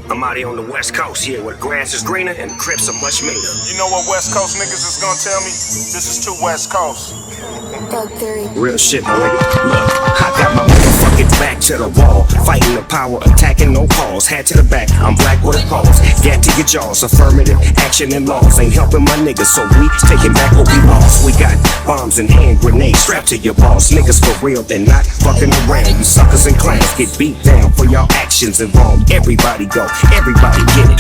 I'm out here on the West Coast here where the grass is greener and the crips are much meaner. You know what West Coast niggas is gonna tell me? This is too West Coast. Thug theory. Real shit, my nigga. Look, I got my motherfucking back to the wall. Fighting the power, attacking no cause. Hat to the back, I'm black with a pause. Gat to your jaws, affirmative action and laws. Ain't helping my niggas, so we taking back what we lost. We got bombs and hand grenades strapped to your balls. Niggas for real, they're not fucking around. You suckers and clowns get beat down for y'all actions involved. Everybody go, everybody get it.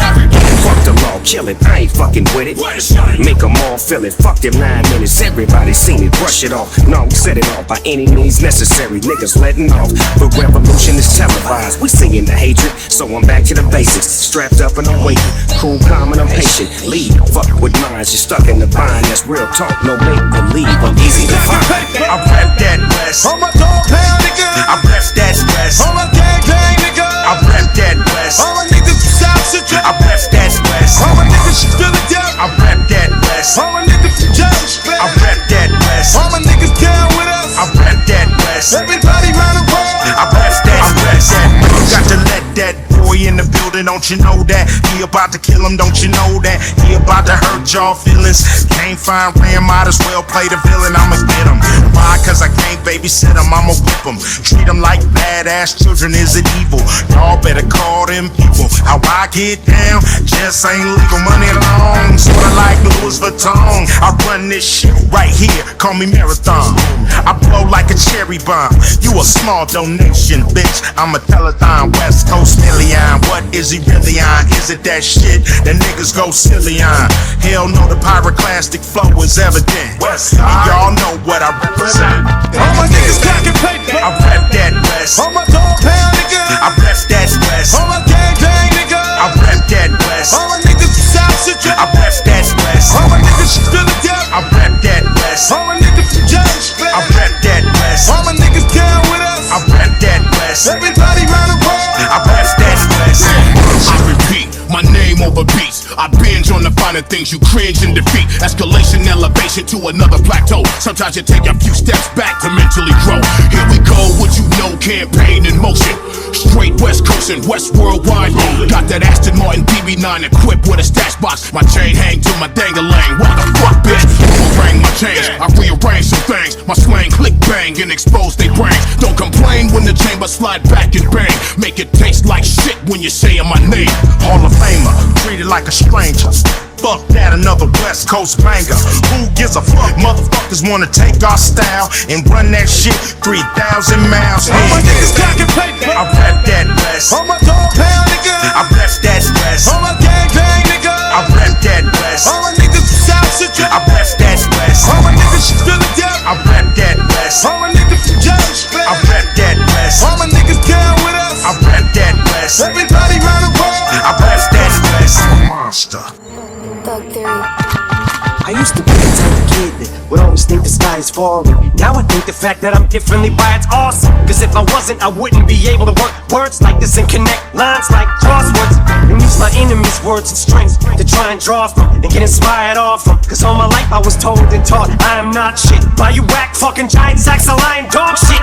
Fuck the law, kill it, I ain't fucking with it. Make them all feel it, fuck them 9 minutes. Everybody seen it, brush it off. No, we set it off by any means necessary. Niggas letting off, but revolution is televised. We singing the hatred, so I'm back to the basics. Strapped up and I'm waiting, cool, calm and I'm patient. Lead, fuck with minds, you're stuck in the bind. That's real talk, no make believe, I'm easy to find. I rap that West. On my dog pound, nigga. I rap that West. On my gang gang, nigga. I rap that West. All my niggas from South Central. I rap that West. All my niggas from Philadelphia. I rap that West. All my niggas from Gsxr. I rap that West. All my niggas down with us. I rap that West. Everybody round the world. I rap that West. You got to let that boy in the building, don't you know that? He about to kill him, don't you know that? He about to hurt y'all feelings. Can't find Ram, might as well play the villain. I'ma get him. Why? Cause I can't babysit him, I'ma whip him. Treat him like badass children, is it evil? Y'all better call them people. How I get down, just ain't legal. Money long, sorta like Louis Vuitton. I run this shit right here, call me Marathon. I blow like a cherry bomb. You a small donation, bitch. I'm a telethon, West Coast million. What is he really on? Is it that shit that niggas go silly on? Hell no, the pyroclastic flow is evident. Y'all know what I represent. All my niggas cracking paper. I rap that West. On my dog pound, nigga. I rap that West. All my gang gang, nigga. I rap that West. All my niggas from South Central. I rap that West. All my niggas from Philadelphia. I rap that West. All my niggas from Gsxr. I rap that West. All my niggas down with us. I rap that West. Everybody round the world. I rap that West. I repeat, my name over beats. I binge on the finer things you cringe and defeat. Escalation, elevation to another plateau. Sometimes you take a few steps back to mentally grow. Here we go, what you know, campaign in motion. Straight West Coast and West Worldwide. Got that Aston Martin BB9 equipped with a stash box. My chain hang to my dang-a-lang. What the fuck, bitch? Boomerang my chains. I rearrange some things. My slang click bang and expose they brains. Don't complain when the chamber slide back and bang. Make it taste like shit when you're saying my name. Hall of Famer, treated like a stranger. Fuck that, another West Coast banger. Who gives a fuck? Motherfuckers wanna take our style and run that shit 3,000 miles. All my niggas cracking paper. I rap that West. On my dog pound, nigga. I rap that West. All my gang gang, nigga. I rap that West. All my niggas from South Central. I rap that West. All my niggas from Philadelphia. I rap that West. All my niggas from Gsxr. I rap that West. All my niggas down with us. I rap that West. Everybody round the world. I rap that West. Monster. Thug theory. I used to be the type of kid that would always think the sky is falling. Now I think the fact that I'm differently wired's awesome. Cause if I wasn't, I wouldn't be able to work words like this and connect lines like crosswords. And use my enemies' words and strengths to try and draw from and get inspired off them. Cause all my life I was told and taught I am not shit by you whack fucking giant sacks of lying dog shit.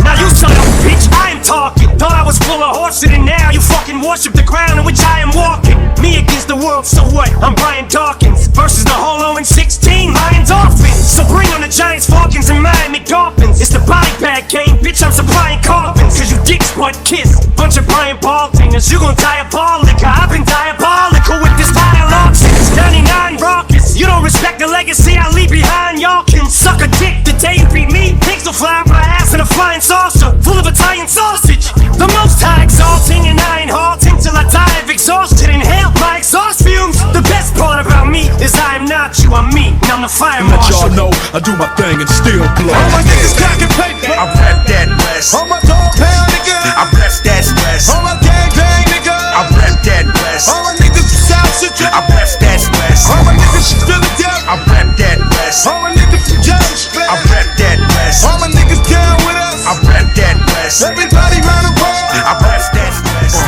Now you shut up, bitch, I am talking. Thought I was full of horseshit and now you fucking worship the ground in which I am walking. Me against the world, so what? I'm Brian Dawkins versus the Holo and 16 Lions Dolphins. So bring on the Giants, Falcons, and Miami Dolphins. It's the body bag game, bitch, I'm supplying coffins. Cause you dicks butt kiss, bunch of Brian Baldingers. You gon' diabolical, I've been diabolical with this dialogue since 99 raucous. You don't respect the legacy I leave behind, y'all can suck a dick. The day you beat me, pigs will fly out my ass in a flying saucer full of Italian sausage. The most high exalting and I ain't halting till I die of exhaustion. Inhale my exhaust fumes. The best part about me is I am not you, I'm me, and I'm the fire And let marshal. y'all know I do my thing and still blow. All my niggas cracking paper. I rap that West. On my dog pound, nigga. I rap that West. All my gang gang, nigga. I rap that West. All my niggas from South Central. I rap that West. All my niggas from Philadelphia. I rap that West. All my niggas from Gsxr. I rap that West. All my niggas down with us. I rap that West. Everybody round the world. I rap that West.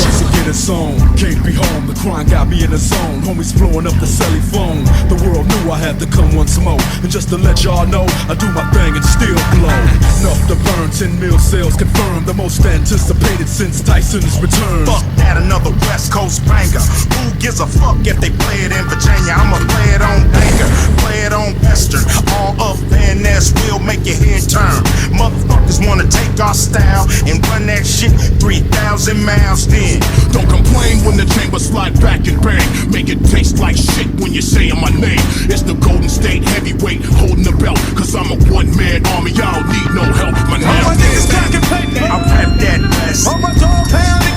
Once again, it's zone. Can't be home, the crime got me in the zone. Homies blowing up the celly phone. The world knew I had to come once more. And just to let y'all know, I do my thing and still blow. Enough to burn, 10 mil sales confirmed. The most anticipated since Tyson's return. Fuck that, another West Coast banger. Who gives a fuck if they play it in Virginia? I'ma play it on banger, play it on Western. All up there in this will make your head turn. Motherfuckers wanna take our style and run that shit 3,000 miles then. Don't complain when the chamber slide back and bang. Make it taste like shit when you're saying my name. It's the Golden State heavyweight holding the belt. Cause I'm a one-man army, y'all need no help. My All my name niggas clocking paper. I rap that West. All my dog pound